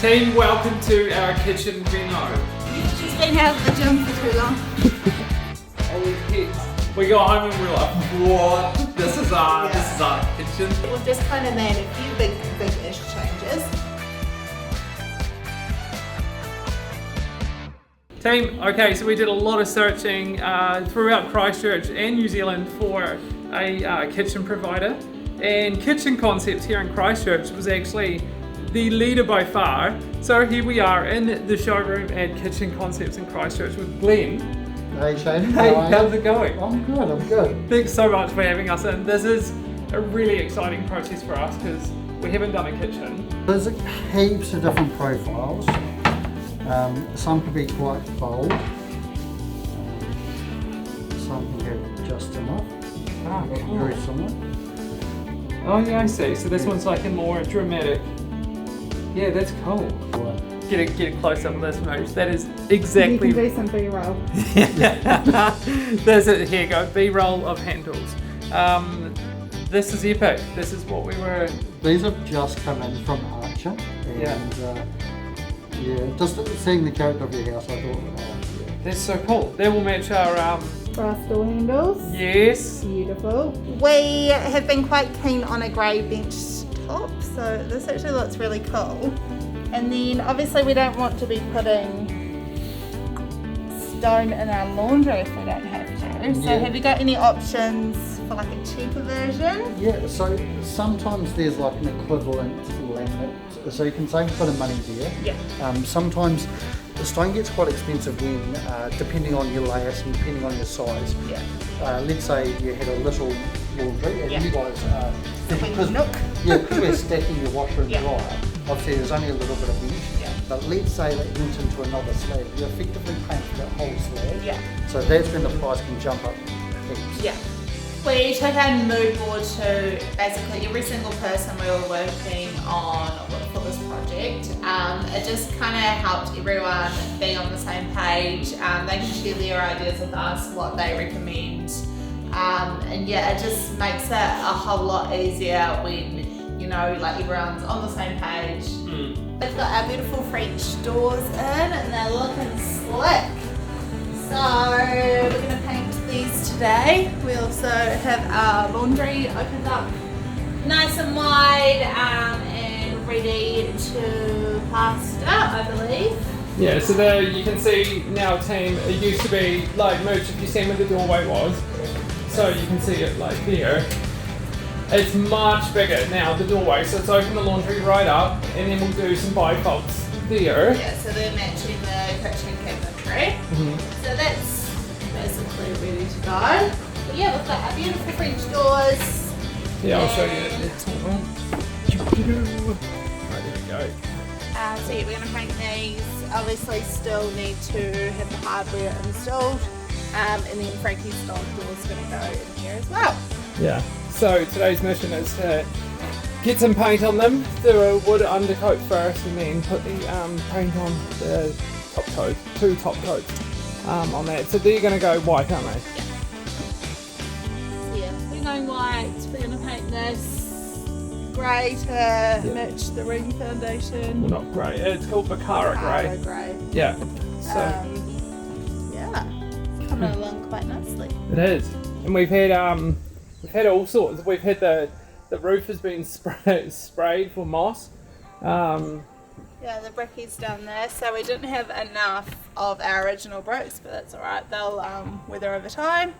Team, welcome to our kitchen reno. She's been out of the gym for too long. We got home and we were like, what? This is our kitchen. We've just kind of made a few big-ish changes. Team, okay, so we did a lot of searching throughout Christchurch and New Zealand for a kitchen provider. And Kitchen Concepts here in Christchurch was actually the leader by far. So here we are in the showroom at Kitchen Concepts in Christchurch with Glenn. Hey Shane, Hey, how's it going? I'm good. Thanks so much for having us in. This is a really exciting process for us because we haven't done a kitchen. There's heaps of different profiles. Some can be quite bold. Some can have just enough. Cool. Very similar. Oh yeah, I see. So this one's like a more dramatic. Yeah, that's cool. Get a close up of this, Mooch. That is exactly. You can do some B-roll. There's it. Here you go. B-roll of handles. This is epic. This is what we were. These have just come in from Archer, and just seeing the character of your house, I thought, That's so cool. They will match our Brass door handles. Yes. Beautiful. We have been quite keen on a grey bench top, so this actually looks really cool. And then obviously we don't want to be putting stone in our laundry if we don't have to. So have you got any options for like a cheaper version? Yeah, so sometimes there's like an equivalent laminate, so you can save a bit of money there. Yeah. Sometimes the stone gets quite expensive when, depending on your layers and depending on your size. Yeah. Let's say you had a little laundry and you guys because we're stacking your washer and dryer, obviously there's only a little bit of bench, but let's say that went into another slab, you effectively paint that whole slab, so that's when the price can jump up heaps. Yeah. We took our mood board to basically every single person we were working on for this project. It just kind of helped everyone be on the same page. They can share their ideas with us, what they recommend. And yeah, it just makes it a whole lot easier when, you know, like everyone's on the same page. We've got our beautiful French doors in and they're looking slick. So we're going to paint these today. We also have our laundry opened up nice and wide and ready to plaster, I believe. Yeah, so there you can see now, team, it used to be like Mooch, if you see where the doorway was, so you can see it like there. It's much bigger now, the doorway, so it's open the laundry right up, and then we'll do some bifolds there. Yeah, so they're matching the kitchen cabinetry. So that's basically ready to go. But yeah, we've got our beautiful French doors. Yeah, I'll show you that. Right, there we go. So yeah, we're going to paint these. Obviously still need to have the hardware installed. And then Frankie's stock door is going to go in here as well. Yeah, so today's mission is to get some paint on them, do a wood undercoat first, and then put the paint on the top coat, 2 top coats on that. So they're going to go white, aren't they? Yeah, we're going white. We're going to paint this grey to match the ring foundation. Well, not grey, it's called Bacara grey. Yeah, so coming along quite nicely. it is. And we've had all sorts. We've had the roof has been sprayed for moss. Yeah, the bricky's done there, so we didn't have enough of our original bricks, but that's alright, they'll weather over time.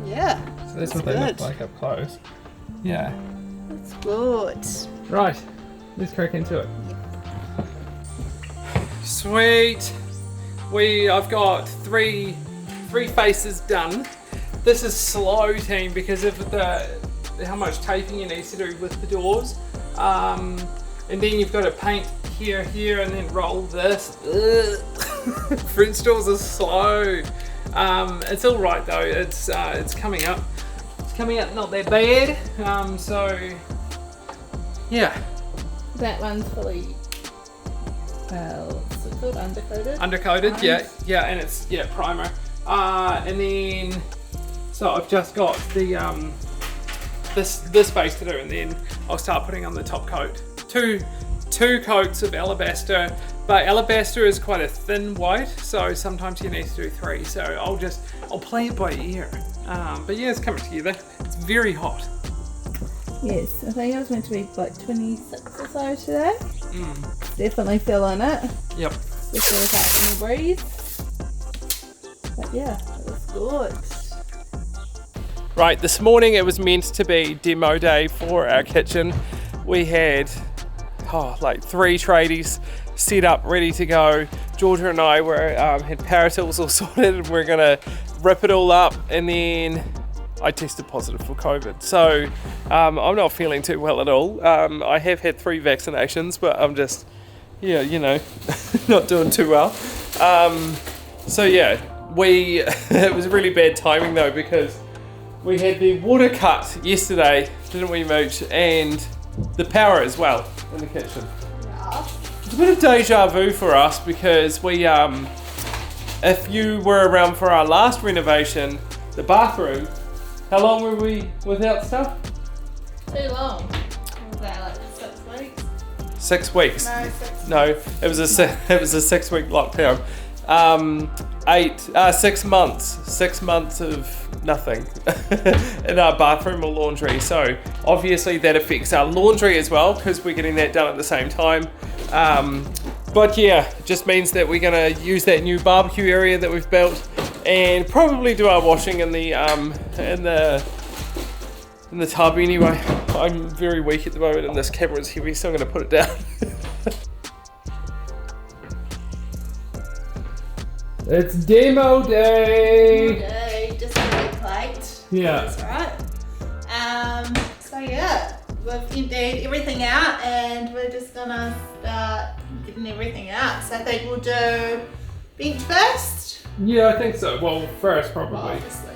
Yeah. So that's what they look like up close. Yeah. That's good. Right, let's crack into it. Sweet. I've got three faces done. This is slow, team, because of how much taping you need to do with the doors. And then you've got to paint here, and then roll this. French doors are slow. It's all right though. It's coming up. It's coming up not that bad. So yeah. That one's fully what's it called? Undercoated. Yeah, and it's primer. And then so I've just got the this space to do, and then I'll start putting on the top coat. Two 2 coats of alabaster, but alabaster is quite a thin white, so sometimes you need to do 3. So I'll play it by ear. But yeah, it's coming together. It's very hot. Yes, I think it was meant to be like 26 or so today. Definitely feeling it. Yep. Especially without any breeze. But yeah, it was good. Right, this morning it was meant to be demo day for our kitchen. We had like 3 tradies set up, ready to go. Georgia and I were had power tools all sorted, and we're gonna rip it all up, and then I tested positive for COVID. So I'm not feeling too well at all. I have had 3 vaccinations, but I'm just, yeah, you know, not doing too well. So yeah, it was really bad timing though, because we had the water cut yesterday, didn't we, Mooch? And the power as well in the kitchen. Yeah. It's a bit of deja vu for us, because we, if you were around for our last renovation, the bathroom, how long were we without stuff? Too long. Was that like 6 weeks? 6 weeks. No, 6 No, it was a 6 week lockdown. 6 months. 6 months of nothing in our bathroom or laundry. So obviously that affects our laundry as well, because we're getting that done at the same time. But yeah, it just means that we're gonna use that new barbecue area that we've built, and probably do our washing in the tub anyway. I'm very weak at the moment, and this camera's heavy, so I'm gonna put it down. It's demo day! Day, just a bit late. Yeah. That's right. So yeah, we've emptied everything out, and we're just gonna start getting everything out. So I think we'll do bench first. Yeah, I think so. Well, first Well, probably. obviously.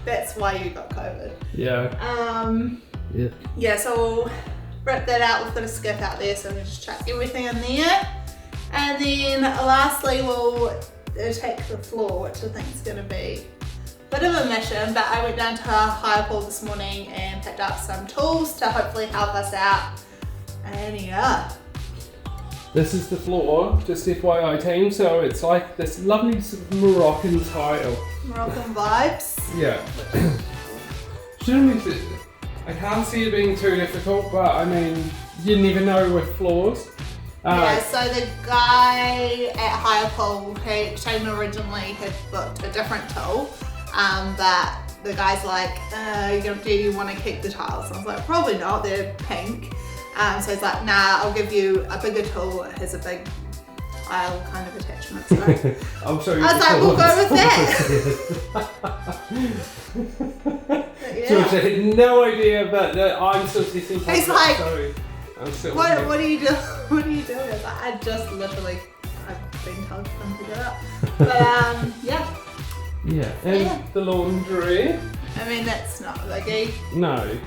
That's why you got COVID. Yeah. Yeah, so we'll rip that out. We've got a skip out there, so we'll just chuck everything in there. And then lastly, we'll take the floor, which I think is going to be a bit of a mission, but I went down to Higher Pool this morning and picked up some tools to hopefully help us out. And yeah. This is the floor, just FYI team, so it's like this lovely sort of Moroccan tile. Moroccan vibes. Yeah. Shouldn't be, I can't see it being too difficult, but I mean, you never know with floors. Yeah, so the guy at Higher Pool, Shane originally had booked a different tool, but the guy's like, do you want to keep the tiles? And I was like, probably not, they're pink. So he's like, nah, I'll give you a bigger tool. It has a big tile kind of attachment. So I'll show you. I was like, we'll go with that. Yeah. George had no idea, but I'm still testing. He's like, what are you doing? What are you doing? I was like, I've been told to come pick it up. But yeah. Yeah, and Yeah. the laundry. I mean, that's not a biggie. No.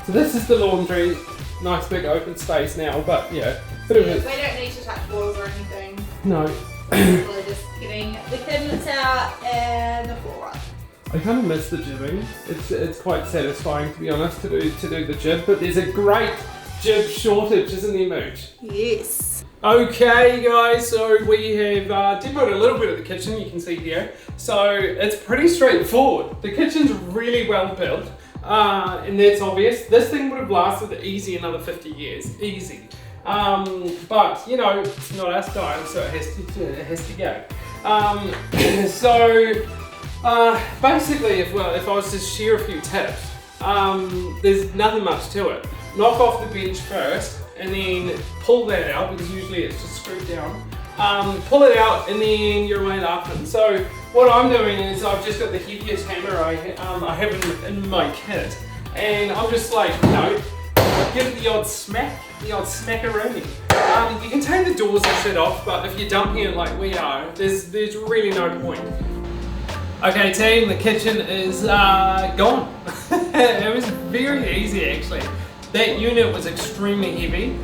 So this is the laundry. Nice big open space now, but yeah. Bit of We a, don't need to touch walls or anything. no. We're just getting the cabinets out and the floor up. I kind of miss the jibbing. It's quite satisfying, to be honest, to do the jib, but there's a great jib shortage, isn't there, Mooch? Yes. Okay guys, so we have demoed a little bit of the kitchen, you can see here. So it's pretty straightforward. The kitchen's really well built, and that's obvious. This thing would have lasted easy another 50 years, easy. But you know, it's not our style, so it has to go. Basically, if I was to share a few tips, there's nothing much to it. Knock off the bench first, and then pull that out, because usually it's just screwed down. Pull it out, and then you're right up. And so what I'm doing is I've just got the heaviest hammer I have in my kit, and I'm just like, you know, give it the odd smackaroonie. You can take the doors and shit off, but if you're dumping it like we are, there's really no point. Okay team, the kitchen is gone. It was very easy actually. That unit was extremely heavy,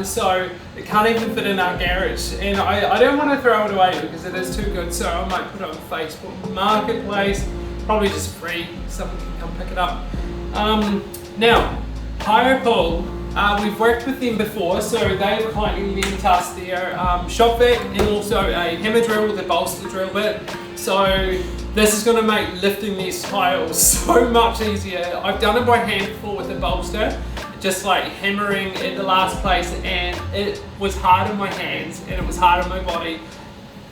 so it can't even fit in our garage. And I don't want to throw it away because it is too good, so I might put it on Facebook Marketplace, probably just free, someone can come pick it up. Now, Higher Pool We've worked with them before, so they've kindly lent us their shop vac and also a hammer drill with a bolster drill bit. So this is going to make lifting these tiles so much easier. I've done it by hand before with the bolster, just like hammering at the last place, and it was hard in my hands and it was hard on my body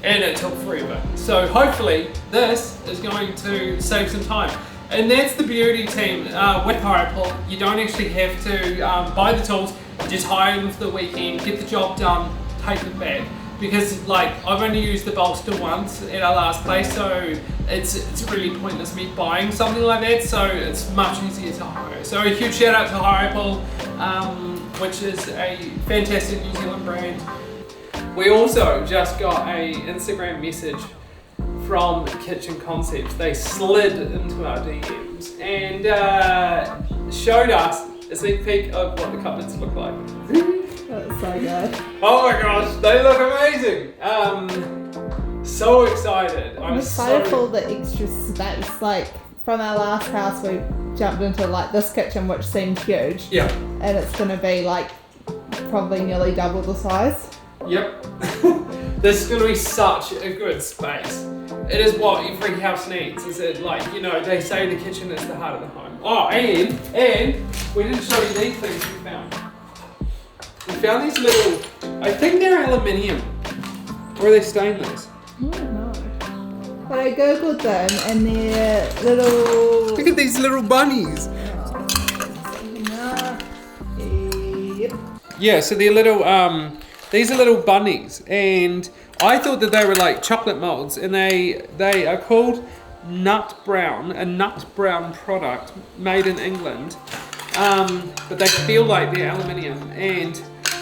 and it took forever. So hopefully this is going to save some time. And that's the beauty, team, with HirePool. You don't actually have to buy the tools, just hire them for the weekend, get the job done, take them back. Because like, I've only used the bolster once at our last place, so it's really pointless me buying something like that, so it's much easier to hire. So a huge shout out to HirePool, which is a fantastic New Zealand brand. We also just got a Instagram message from Kitchen Concepts. They slid into our DMs and showed us a sneak peek of what the cupboards look like. That's so good. Oh my gosh, they look amazing! So excited. I'm excited for the extra space. Like from our last house, we jumped into like this kitchen, which seemed huge. Yeah. And it's gonna be like probably nearly double the size. Yep. This is going to be such a good space. It is what every house needs. Is it like, you know, they say the kitchen is the heart of the home. Oh, and we didn't show you these things we found. We found these little, I think they're aluminium. Or are they stainless? I don't know. But I googled them and they're little... Look at these little bunnies. Yep. Yeah, so they're little, these are little bunnies, and I thought that they were like chocolate molds, and they are called Nut Brown, a nut brown product made in England, but they feel like they're aluminium. And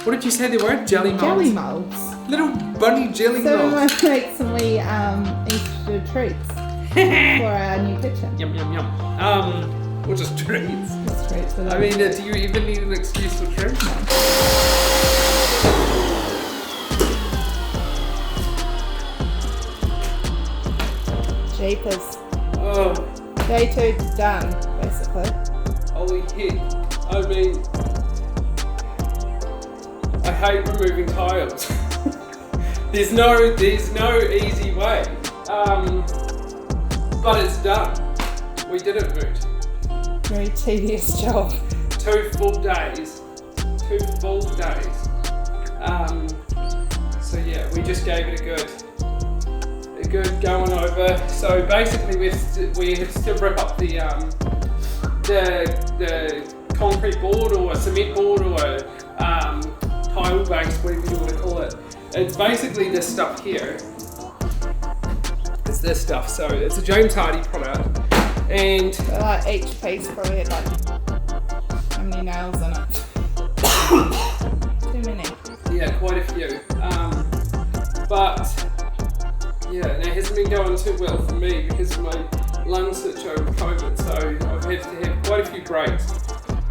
what did you say they were? Jelly molds? Jelly molds. Little bunny jelly So we molds. might make some wee Easter treats for our new kitchen. Yum yum yum. Or just treats. Just treats for I them. mean, do you even need an excuse for treats? Jeepers. Oh. Day 2 done, basically. Holy heck. I mean, I hate removing tiles. there's no easy way. But it's done. We did it, Mood. Very tedious job. 2 full days. 2 full days. So yeah, we just gave it a good going over. So basically we have to rip up the concrete board or a cement board or tile base, whatever you want to call it. It's basically this stuff here. It's this stuff. So it's a James Hardy product, and So like each piece probably had like how many nails in it? Too many. yeah, quite a few. But yeah, and it hasn't been going too well for me because of my lung situation over COVID, so I've had to have quite a few breaks.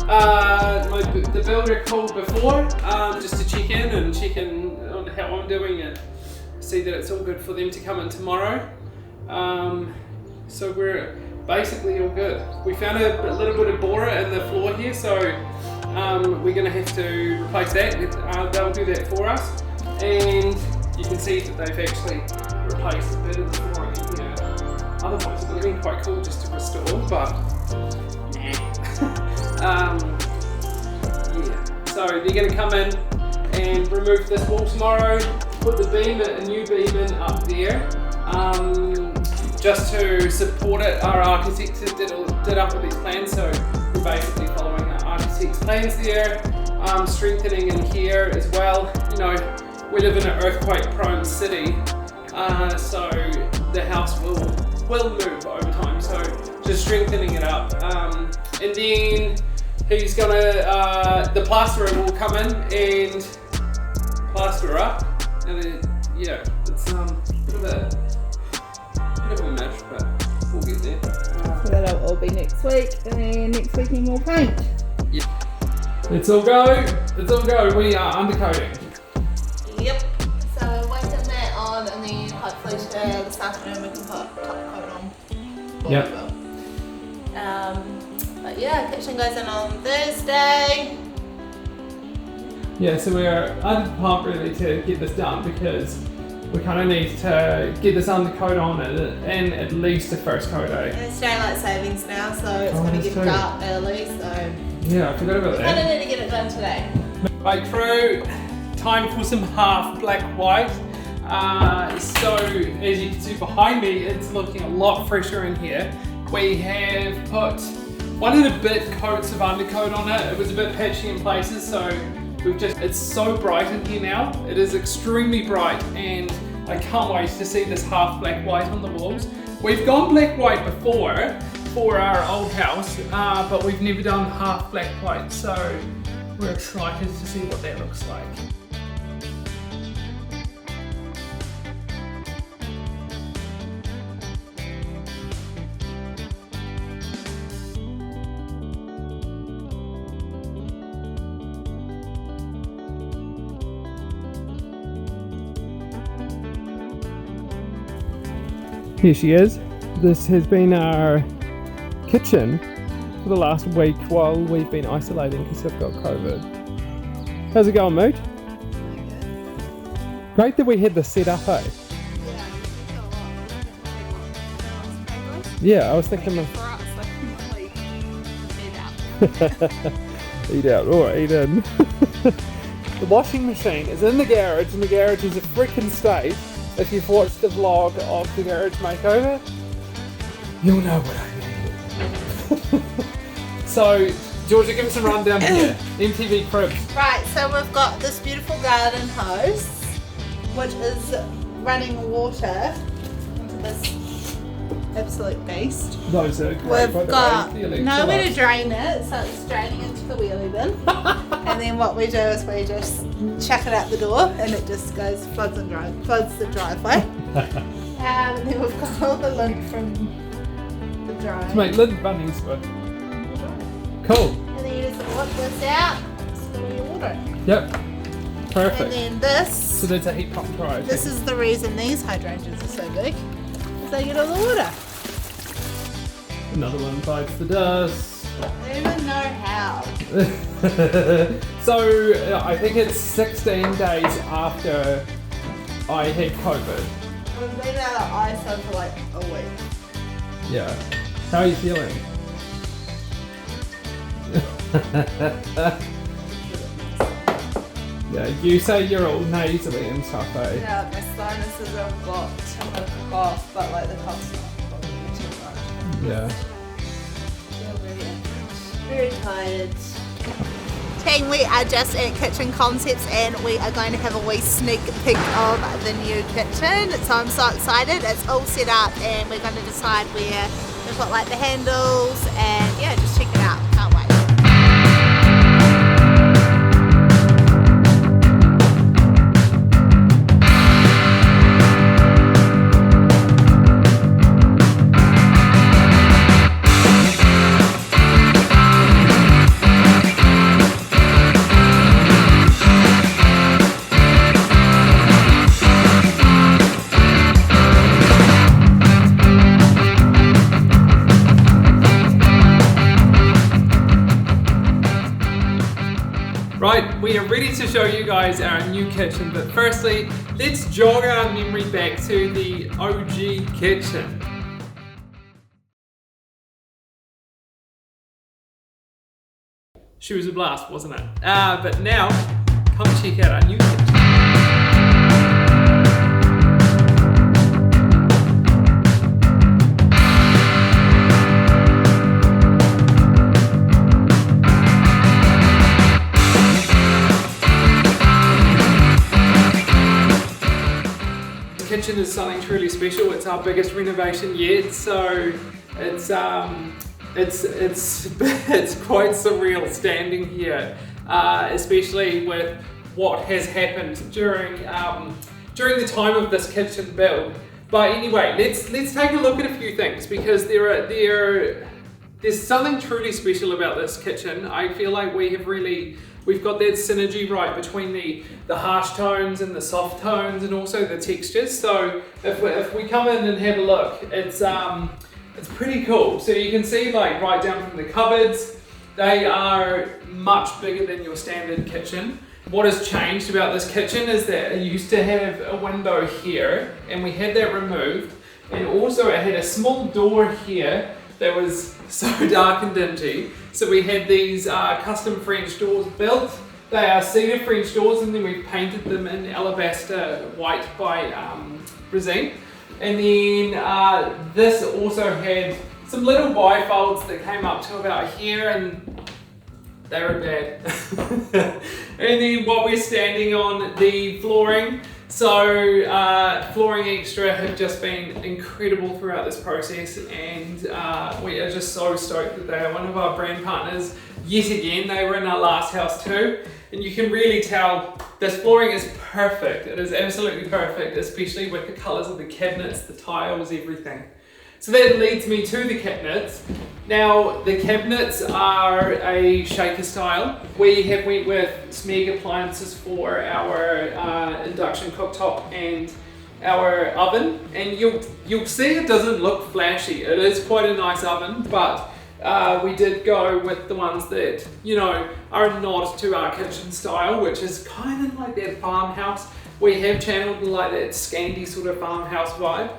The builder called before just to check in on how I'm doing and see that it's all good for them to come in tomorrow. So we're basically all good. We found a little bit of borer in the floor here, so we're going to have to replace that. They'll do that for us, and you can see that they've actually replaced a bit of the flooring in here. Otherwise it would have been quite cool just to restore, but yeah. So they're going to come in and remove this wall tomorrow, put the beam, a new beam in up there, just to support it. Our architects did up all these plans, so we're basically following our architect's plans there, strengthening in here as well. You know, we live in an earthquake-prone city, so the house will move over time. So just strengthening it up, and then he's gonna the plasterer will come in and plaster up, and then yeah, it's a bit of a mess, but we'll get there. So that'll all be next week, and then next week we'll paint. Yeah. Let's all go. We are undercoating. Yep. So waiting that on, and then hopefully this afternoon we can put top coat on. Yep. But yeah, kitchen goes in on Thursday. Yeah, so we're under the pump really to get this done because we kind of need to get this undercoat on and at least the first coat, eh? And it's daylight savings now, so it's going to get dark early, so yeah, I forgot about that. I don't need to get it done today. Right, crew, time for some half black white. So as you can see behind me, it's looking a lot fresher in here. We have put one of the bit coats of undercoat on it. It was a bit patchy in places, so it's so bright in here now. It is extremely bright and I can't wait to see this half black white on the walls. We've gone black white before for our old house, but we've never done half black white, so we're excited to see what that looks like. Here she is. This has been our kitchen for the last week while we've been isolating because I've got COVID. How's it going, mate? Great that we had this set up, eh? Yeah, I was thinking of... Eat out, or eat in. The washing machine is in the garage and the garage is a freaking state. If you've watched the vlog of the garage makeover, you'll know what I mean. So, Georgia, give us a rundown here. MTV Cribs. Right, so we've got this beautiful garden hose, which is running water into this absolute beast. Those are great. We've got nowhere to drain it, so it's draining into the wheelie bin. And then what we do is we just chuck it out the door and it just goes, floods the driveway. And then we've got all the lint from the dry. To make lint bunnies with. Cool. And then you just whip this out, spill your water. Yep. Perfect. And then this. So there's a heat pump dry. This is the reason these hydrangeas are so big, is they get all the water. Another one bites the dust. I don't even know how. So I think it's 16 days after I had COVID. We've been out of ISO for like a week. Yeah. How are you feeling? Yeah, you say you're all nasally and stuff, eh? Yeah, my sinuses have got a bit of cough, but like the cough's not probably too much. Yeah. Very tired. Team, we are just at Kitchen Concepts and we are going to have a wee sneak peek of the new kitchen. So I'm so excited. It's all set up and we're going to decide where we've got like the handles and yeah, just check it out. Can't wait. Right, we are ready to show you guys our new kitchen, but firstly, let's jog our memory back to the OG kitchen. She was a blast, wasn't it? But now, come check out our new kitchen. Kitchen is something truly special. It's our biggest renovation yet, so it's quite surreal standing here, especially with what has happened during the time of this kitchen build. But anyway, let's take a look at a few things because there's something truly special about this kitchen. I feel like we've got that synergy right between the harsh tones and the soft tones and also the textures. So if we come in and have a look, it's pretty cool. So you can see like right down from the cupboards, they are much bigger than your standard kitchen. what has changed about this kitchen is that it used to have a window here, and we had that removed, and also it had a small door here that was so dark and dingy. So we had these custom French doors built. They are cedar French doors, and then we painted them in alabaster white by Brazil. And then this also had some little bifolds that came up to about here, and they were bad. And then what we're standing on, the flooring. So Flooring Extra have just been incredible throughout this process, and we are just so stoked that they are one of our brand partners yet again. They were in our last house too, and you can really tell this flooring is perfect. It is absolutely perfect, especially with the colours of the cabinets, the tiles, everything. So that leads me to the cabinets. Now, the cabinets are a shaker style. We have went with Smeg appliances for our induction cooktop and our oven. And you'll see it doesn't look flashy. It is quite a nice oven, but we did go with the ones that, you know, are a nod to our kitchen style, which is kind of like that farmhouse. We have channeled like that Scandi sort of farmhouse vibe.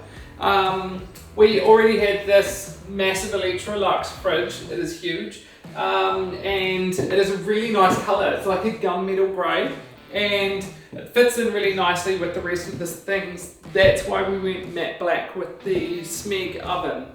We already had this massive Electrolux fridge. It is huge, and it is a really nice colour. It's like a gunmetal grey, and it fits in really nicely with the rest of the things. That's why we went matte black with the Smeg oven.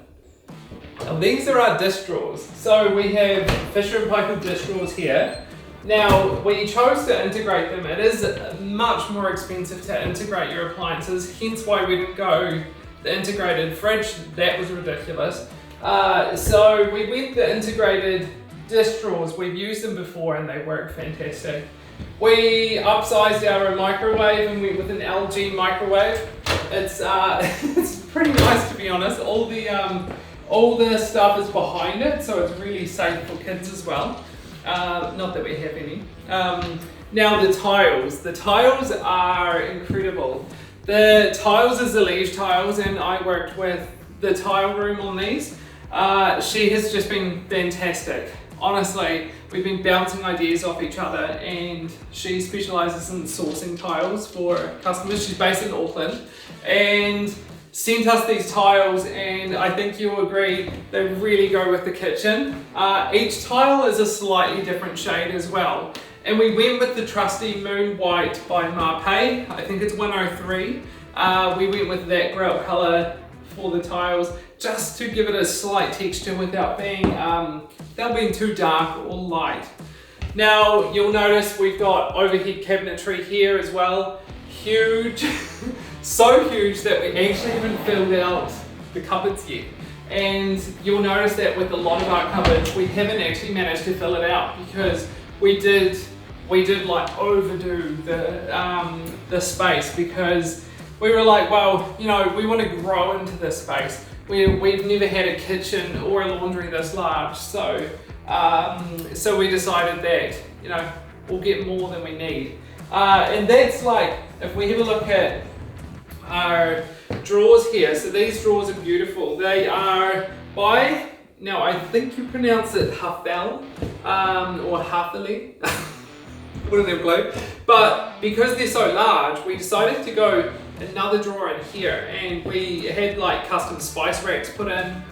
Now, these are our dish drawers. So we have Fisher & Paykel dish drawers here. Now, we chose to integrate them. It is much more expensive to integrate your appliances, hence why we didn't go the integrated fridge. That was ridiculous. So we went the integrated dish drawers. We've used them before and they work fantastic. We upsized our microwave and went with an LG microwave. It's it's pretty nice, to be honest. All the stuff is behind it, so it's really safe for kids as well. Not that we have any. Now the tiles are incredible. The tiles is the Liege tiles, and I worked with the tile room on these. She has just been fantastic. Honestly, we've been bouncing ideas off each other, and she specialises in sourcing tiles for customers. She's based in Auckland and sent us these tiles, and I think you'll agree they really go with the kitchen. Each tile is a slightly different shade as well. And we went with the trusty Moon White by Marpay. I think it's 103. We went with that grout colour for the tiles, just to give it a slight texture without being too dark or light. Now you'll notice we've got overhead cabinetry here as well. Huge, so huge that we actually haven't filled out the cupboards yet. And you'll notice that with a lot of our cupboards, we haven't actually managed to fill it out because we did like overdo the space, because we were like, well, you know, we want to grow into this space. We've never had a kitchen or a laundry this large, so we decided that, you know, we'll get more than we need. And that's like, if we have a look at our drawers here, so these drawers are beautiful. They are by, now I think you pronounce it Hafel, or Hafeli, one of them blue. But because they're so large, we decided to go another drawer in here, and we had like custom spice racks put in,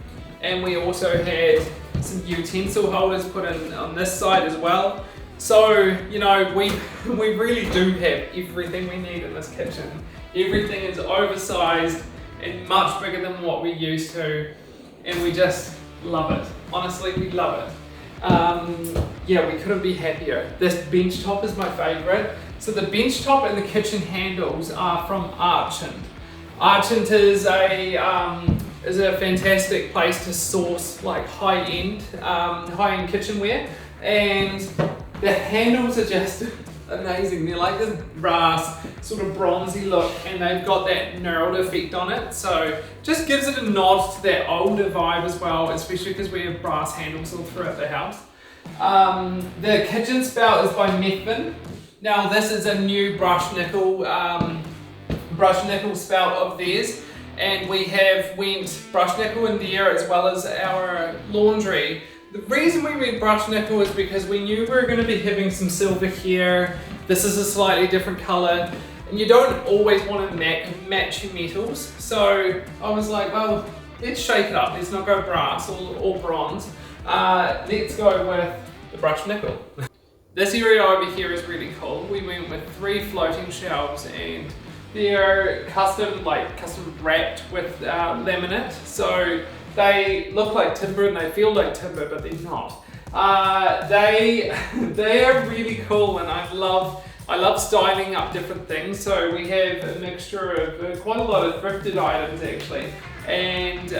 and we also had some utensil holders put in on this side as well. So, you know, we really do have everything we need in this kitchen. Everything is oversized and much bigger than what we're used to, and we just love it. Honestly, we love it. Yeah, we couldn't be happier. This bench top is my favorite. So the bench top and the kitchen handles are from Archant. Archant is a fantastic place to source like high-end kitchenware, and the handles are just amazing. They're like this brass, sort of bronzy look, and they've got that knurled effect on it. So just gives it a nod to that older vibe as well, especially because we have brass handles all throughout the house. The kitchen spout is by Methvin. Now this is a new brushed nickel spout of theirs, and we have went brushed nickel in there as well as our laundry. The reason we went brushed nickel is because we knew we were going to be having some silver here This is a slightly different color, and you don't always want to match your metals. So I was like, well, let's shake it up. Let's not go brass or bronze. Let's go with the brushed nickel. This area over here is really cool. We went with 3 floating shelves, and they're custom wrapped with laminate. So they look like timber and they feel like timber, but they're not. They are really cool, and I love styling up different things. So we have a mixture of quite a lot of thrifted items actually, and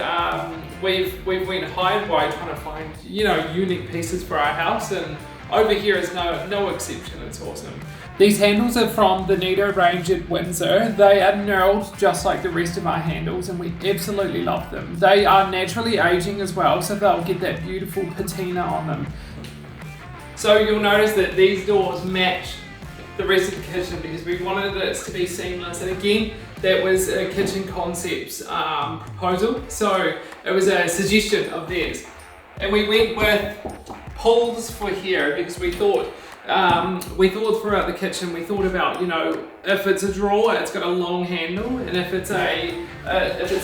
we've went high and wide trying to find unique pieces for our house, and over here is no exception. It's awesome. These handles are from the Nido range at Windsor. They are knurled just like the rest of our handles, and we absolutely love them. They are naturally aging as well, so they'll get that beautiful patina on them. So you'll notice that these doors match the rest of the kitchen because we wanted it to be seamless. And again, that was a Kitchen Concepts proposal, so it was a suggestion of theirs. And we went with pulls for here because we thought throughout the kitchen, we thought about, if it's a drawer, it's got a long handle, and if it's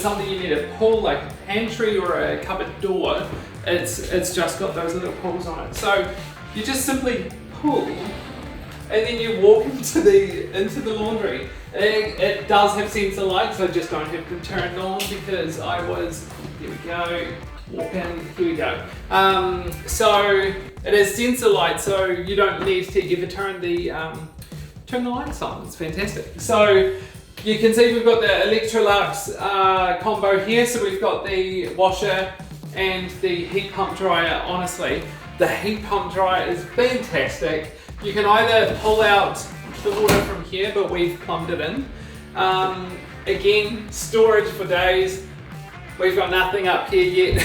something you need to pull, like a pantry or a cupboard door, it's just got those little pulls on it. So you just simply pull, and then you walk into the laundry. It does have sensor lights, so I just don't have them turned on because here we go. Walk in, here we go. So it is sensor light, so you don't need to ever turn the lights on. It's fantastic. So you can see we've got the Electrolux combo here. So we've got the washer and the heat pump dryer. Honestly, the heat pump dryer is fantastic. You can either pull out the water from here, but we've plumbed it in. Again, storage for days. We've got nothing up here yet.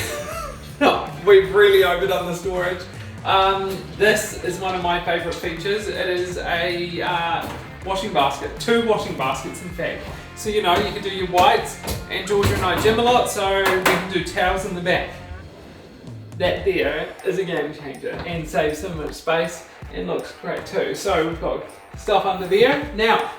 We've really overdone the storage. This is one of my favourite features. It is a washing basket, 2 washing baskets in fact. So you can do your whites, and Georgia and I gym a lot, so we can do towels in the back. That there is a game changer and saves so much space and looks great too. So we've got stuff under there. Now,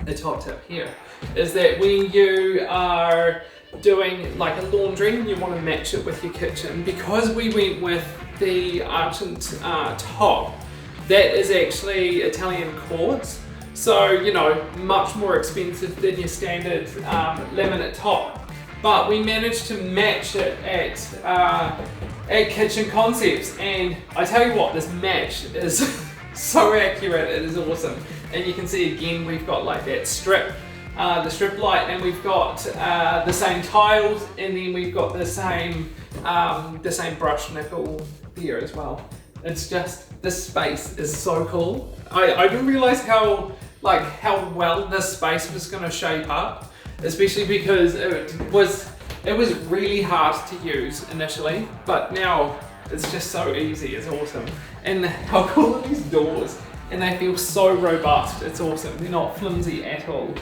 the top tip here is that when you are doing like a laundry and you want to match it with your kitchen, because we went with the argent top, that is actually Italian quartz, so much more expensive than your standard laminate top, but we managed to match it at Kitchen Concepts, and I tell you what, this match is so accurate. It is awesome. And you can see again we've got like that strip, the strip light, and we've got the same tiles, and then we've got the same brushed nickel here as well. It's just, this space is so cool. I didn't realize how well this space was going to shape up, especially because it was really hard to use initially, but now it's just so easy. It's awesome. And how cool are these doors? And they feel so robust. It's awesome. They're not flimsy at all.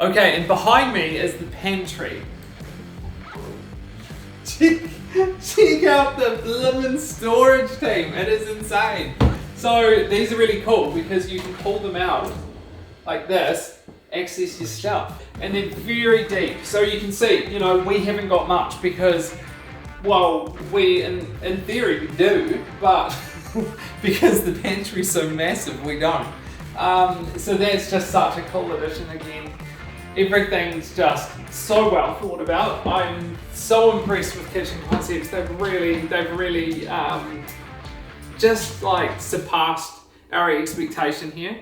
Okay, and behind me is the pantry. Check out the blimmin' storage team. It is insane. So these are really cool because you can pull them out like this, access your stuff, and they're very deep. So you can see, we haven't got much because, well, we in theory we do, but because the pantry's so massive, we don't. So that's just such a cool addition again. Everything's just so well thought about. I'm so impressed with Kitchen Concepts. They've really just like surpassed our expectation here.